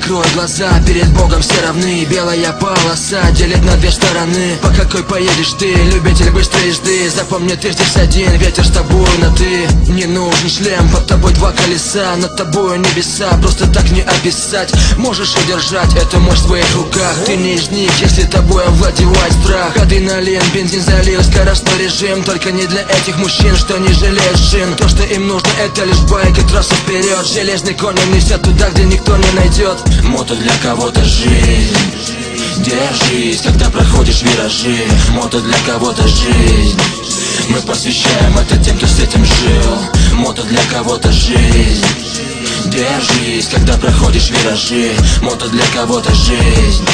закрой глаза, перед Богом все равны. Белая полоса делит на две стороны. По какой поедешь ты, любитель быстрой езды? Запомни, ты здесь один, ветер с тобой на ты. Не нужен шлем, под тобой два колеса, над тобою небеса, просто так не описать. Можешь удержать эту мощь в своих руках. Ты не из них, если тобой овладевает страх. Адреналин, бензин залил, скоростной режим. Только не для этих мужчин, что не жалеют шин. То, что им нужно, это лишь байк и трасса вперед. Железный конь несет туда, где никто не найдет. Мото для кого-то жизнь. Держись, когда проходишь виражи. Мото для кого-то жизнь. Мы посвящаем это тем, кто с этим жил. Мото для кого-то жизнь. Держись, когда проходишь виражи. Мото для кого-то жизнь.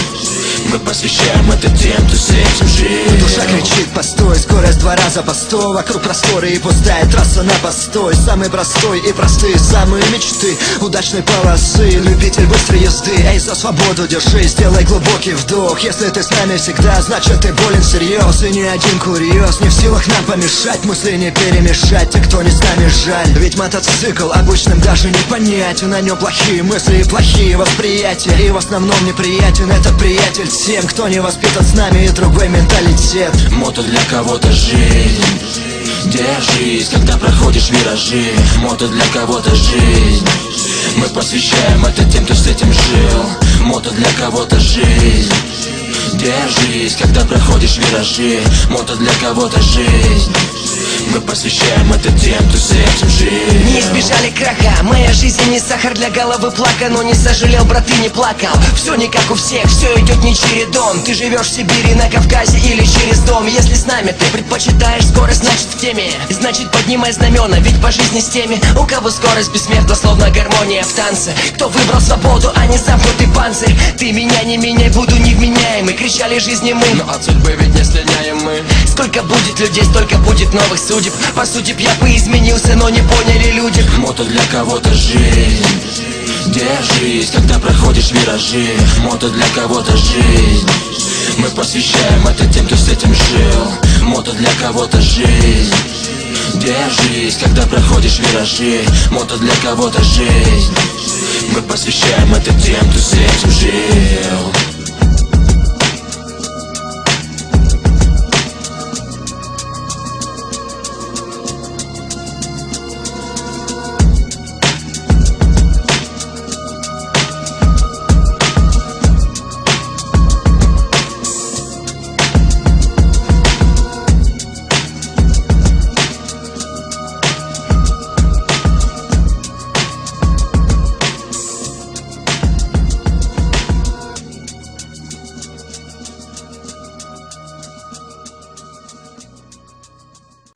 Мы посвящаем это тем, кто с этим жил. Душа кричит постой, скорость 2 раза по 100. Вокруг просторы и пустая трасса на постой. Самый простой и простые самые мечты удачной полосы. Любитель быстрой езды, эй, за свободу держись. Сделай глубокий вдох, если ты с нами всегда, значит ты болен всерьез. И ни один курьез не в силах нам помешать. Мысли не перемешать, те, кто не с нами, жаль. Ведь мотоцикл обычным даже не понять. На нем плохие мысли и плохие восприятия. И в основном неприятен этот приятель всем, кто не воспитан с нами, и другой менталитет. Мото для кого-то жизнь. Держись, когда проходишь виражи. Мото для кого-то жизнь. Мы посвящаем это тем, кто с этим жил. Мото для кого-то жизнь. Держись, когда проходишь виражи. Мото для кого-то жизнь. Мы посвящаем это тем, кто с этим жил. Не избежали краха, моя жизнь не сахар для головы плака. Но не сожалел, брат, и не плакал. Все не как у всех, все идет не чередом. Ты живешь в Сибири, на Кавказе или через дом. Если с нами ты предпочитаешь скорость, значит в теме. Значит поднимай знамена, ведь по жизни с теми, у кого скорость бессмертна, словно гармония в танце. Кто выбрал свободу, а не замкнутый панцирь. Ты меня не меняй, буду невменяемый. Кричали жизни мы, но от судьбы ведь не слиняем мы. Сколько будет людей, столько будет новых судеб. По сути б я бы изменился, но не поняли люди. Мото для кого-то жизнь. Держись, когда проходишь виражи. Мото для кого-то жизнь. Мы посвящаем это тем, кто с этим жил. Мото для кого-то жизнь. Держись, когда проходишь виражи. Мото для кого-то жизнь. Мы посвящаем это тем, кто с этим жил.